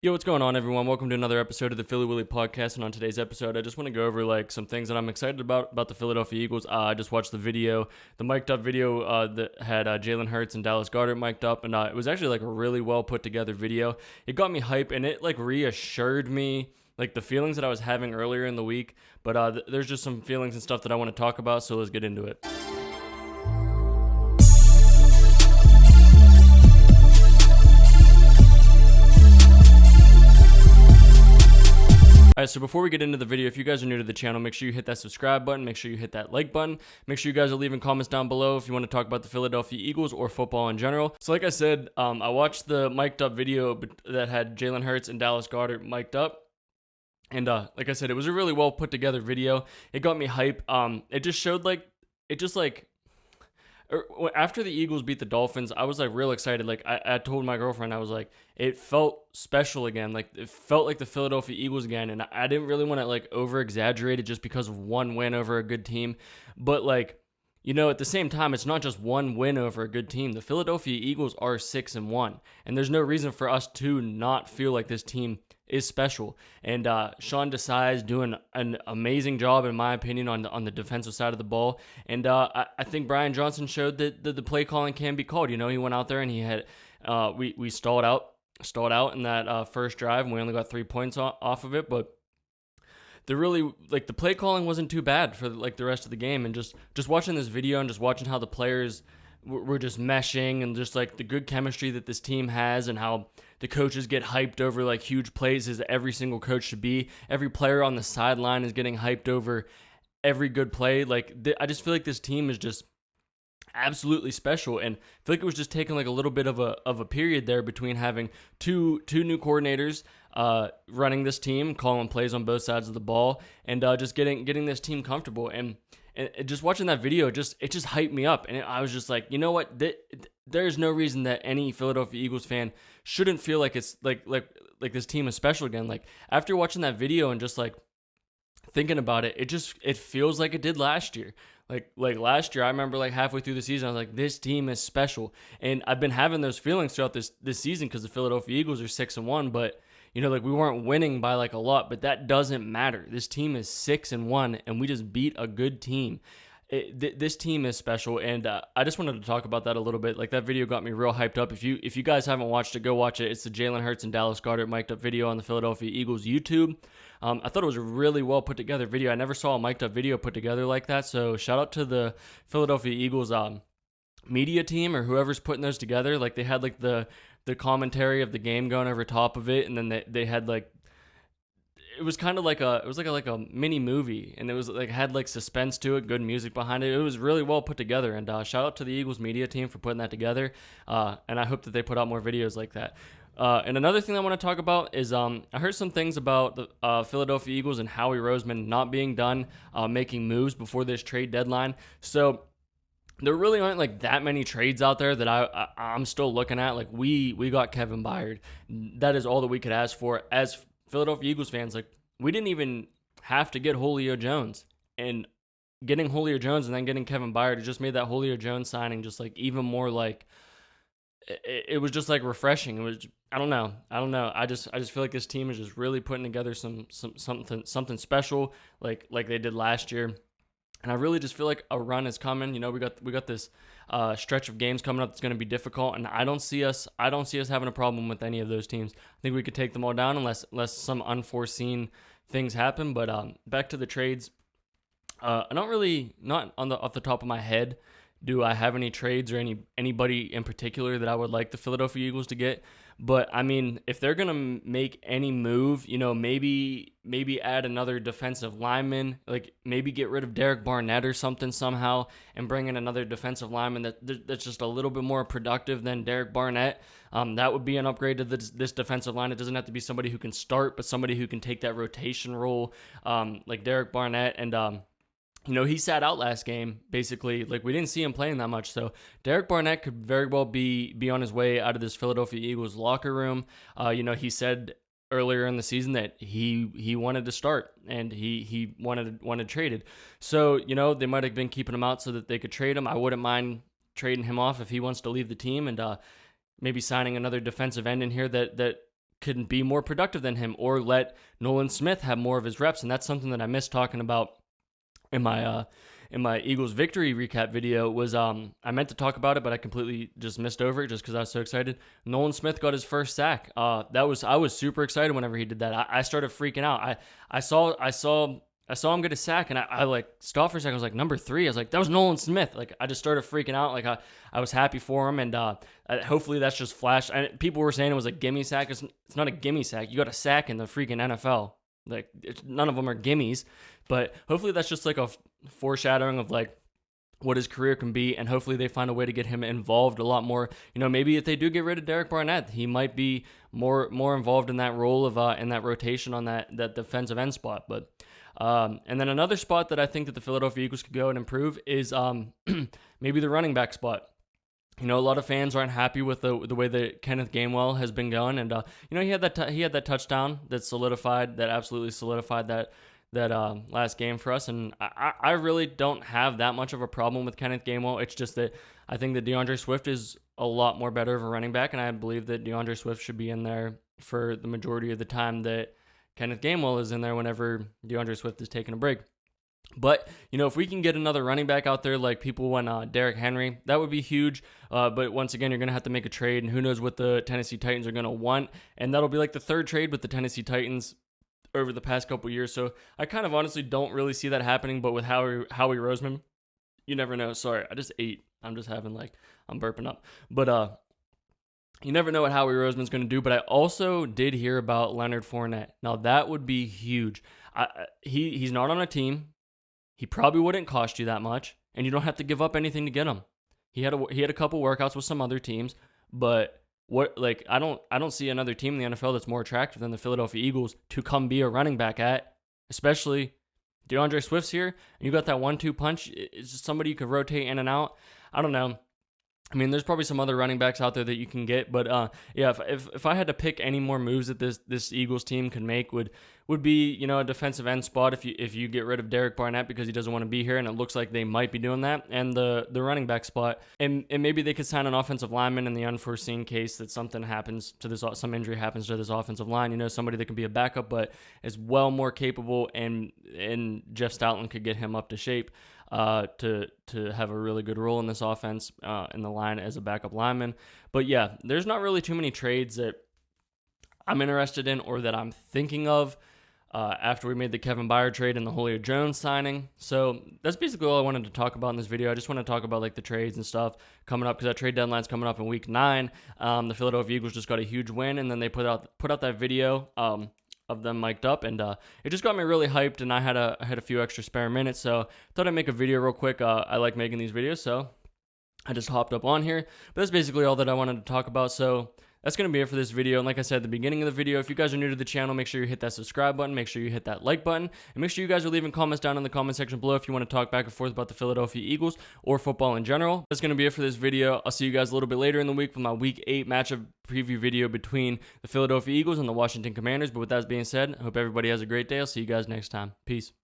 Yo, what's going on, everyone? Welcome to another episode of the Philly Willy podcast. And on today's episode, I just want to go over some things that I'm excited about the Philadelphia Eagles. I just watched the mic'd up video that had Jalen Hurts and Dallas Goedert mic'd up, and it was actually a really well put together video. It got me hype, and it reassured me the feelings that I was having earlier in the week. But there's just some feelings and stuff that I want to talk about, so let's get into it. Alright, so before we get into the video, if you guys are new to the channel, make sure you hit that subscribe button, make sure you hit that like button, make sure you guys are leaving comments down below if you want to talk about the Philadelphia Eagles or football in general. So like I said, I watched the mic'd up video that had Jalen Hurts and Dallas Goedert mic'd up. And like I said, it was a really well put together video. It got me hype. It just showed after the Eagles beat the Dolphins, I was real excited. I told my girlfriend, I was it felt special again. It felt like the Philadelphia Eagles again. And I didn't really want to over exaggerate it just because of one win over a good team. But at the same time, it's not just one win over a good team. The Philadelphia Eagles are 6-1, and there's no reason for us to not feel like this team is special. And Sean Desai is doing an amazing job, in my opinion, on the defensive side of the ball. And I think Brian Johnson showed that the play calling can be called. He went out there and he had we stalled out in that first drive, and we only got 3 points off of it, but the play calling wasn't too bad for the rest of the game. And just watching this video and just watching how the players were just meshing, and just the good chemistry that this team has, and how the coaches get hyped over huge plays, as every single coach should be. Every player on the sideline is getting hyped over every good play. I just feel like this team is just absolutely special, and I feel like it was just taking a little bit of a period there between having two new coordinators running this team, calling plays on both sides of the ball, and just getting this team comfortable. And just watching that video, it just hyped me up, and I was just you know what? There's no reason that any Philadelphia Eagles fan shouldn't feel like it's like this team is special again. After watching that video and just thinking about it, it feels like it did last year. Last year, I remember halfway through the season, I was this team is special. And I've been having those feelings throughout this season because the Philadelphia Eagles are 6-1, but we weren't winning by a lot, but that doesn't matter. This team is 6-1, and we just beat a good team. This team is special, and I just wanted to talk about that a little bit. That video got me real hyped up. If you guys haven't watched it, go watch it. It's the Jalen Hurts and Dallas Goedert mic'd up video on the Philadelphia Eagles YouTube. I thought it was a really well put together video. I never saw a mic'd up video put together like that, so shout out to the Philadelphia Eagles media team, or whoever's putting those together. They had the commentary of the game going over top of it, and then they had it was kind of like a mini movie, and it was had suspense to it, good music behind it. It was really well put together, and shout out to the Eagles media team for putting that together. And I hope that they put out more videos like that. And another thing I want to talk about is I heard some things about the Philadelphia Eagles and Howie Roseman not being done making moves before this trade deadline. So there really aren't that many trades out there that I'm still looking at. We got Kevin Byard. That is all that we could ask for as Philadelphia Eagles fans. We didn't even have to get Julio Jones, and getting Julio Jones and then getting Kevin Byard, it just made that Julio Jones signing just even more it was just refreshing. It was, I don't know. I just feel like this team is just really putting together something special like they did last year. And I really just feel like a run is coming. We got this stretch of games coming up that's going to be difficult, and I don't see us having a problem with any of those teams. I think we could take them all down unless some unforeseen things happen. But back to the trades, I don't really, not off the top of my head, do I have any trades or anybody in particular that I would like the Philadelphia Eagles to get. But I mean, if they're gonna make any move, maybe add another defensive lineman, maybe get rid of Derek Barnett or something somehow, and bring in another defensive lineman that's just a little bit more productive than Derek Barnett. That would be an upgrade to this defensive line. It doesn't have to be somebody who can start, but somebody who can take that rotation role, like Derek Barnett. And he sat out last game, basically. We didn't see him playing that much. So Derek Barnett could very well be on his way out of this Philadelphia Eagles locker room. He said earlier in the season that he wanted to start, and he wanted traded. So, they might have been keeping him out so that they could trade him. I wouldn't mind trading him off if he wants to leave the team, and maybe signing another defensive end in here that can be more productive than him, or let Nolan Smith have more of his reps. And that's something that I missed talking about in my Eagles victory recap video. Was I meant to talk about it, but I completely just missed over it just because I was so excited. Nolan Smith got his first sack. I was super excited whenever he did that. I started freaking out. I saw him get a sack, and I like stopped for a second. I was like, number 3. I was like, that was Nolan Smith. Like, I just started freaking out. Like, I was happy for him, and hopefully that's just flash. People were saying it was a gimme sack. It's not a gimme sack. You got a sack in the freaking NFL. Like, none of them are gimmies, but hopefully that's just like a foreshadowing of like what his career can be, and hopefully they find a way to get him involved a lot more. Maybe if they do get rid of Derek Barnett, he might be more involved in that role of in that rotation on that defensive end spot. But and then another spot that I think that the Philadelphia Eagles could go and improve is maybe the running back spot. A lot of fans aren't happy with the way that Kenneth Gainwell has been going, and he had that touchdown that absolutely solidified that last game for us. And I really don't have that much of a problem with Kenneth Gainwell. It's just that I think that Deandre Swift is a lot more better of a running back, and I believe that Deandre Swift should be in there for the majority of the time that Kenneth Gainwell is in there whenever Deandre Swift is taking a break. But, if we can get another running back out there like people went Derrick Henry, that would be huge. But once again, you're going to have to make a trade, and who knows what the Tennessee Titans are going to want. And that'll be like the third trade with the Tennessee Titans over the past couple years. So I kind of honestly don't really see that happening. But with Howie Roseman, you never know. Sorry, I just ate. I'm just having I'm burping up. But you never know what Howie Roseman's going to do. But I also did hear about Leonard Fournette. Now, that would be huge. He's not on a team. He probably wouldn't cost you that much, and you don't have to give up anything to get him. He had a couple workouts with some other teams, but I don't see another team in the NFL that's more attractive than the Philadelphia Eagles to come be a running back at, especially DeAndre Swift's here, and you got that 1-2 punch. It's just somebody you could rotate in and out. I don't know. I mean, there's probably some other running backs out there that you can get, but yeah, if I had to pick any more moves that this Eagles team could make, would be a defensive end spot if you get rid of Derek Barnett because he doesn't want to be here, and it looks like they might be doing that, and the running back spot, and maybe they could sign an offensive lineman in the unforeseen case that something happens to some injury happens to this offensive line. Somebody that can be a backup but is well more capable, and Jeff Stoutland could get him up to shape. To have a really good role in this offense in the line as a backup lineman. But yeah, there's not really too many trades that I'm interested in or that I'm thinking of after we made the Kevin Byard trade and the Julio Jones signing. So that's basically all I wanted to talk about in this video. I just want to talk about the trades and stuff coming up because that trade deadline's coming up in week 9. The Philadelphia Eagles just got a huge win, and then they put out that video of them mic'd up, and it just got me really hyped, and I had a few extra spare minutes, so thought I'd make a video real quick. I like making these videos, so I just hopped up on here. But that's basically all that I wanted to talk about, so that's going to be it for this video. And like I said at the beginning of the video, if you guys are new to the channel, make sure you hit that subscribe button, make sure you hit that like button, and make sure you guys are leaving comments down in the comment section below if you want to talk back and forth about the Philadelphia Eagles or football in general. That's going to be it for this video. I'll see you guys a little bit later in the week with my week 8 matchup preview video between the Philadelphia Eagles and the Washington Commanders. But with that being said, I hope everybody has a great day. I'll see you guys next time. Peace.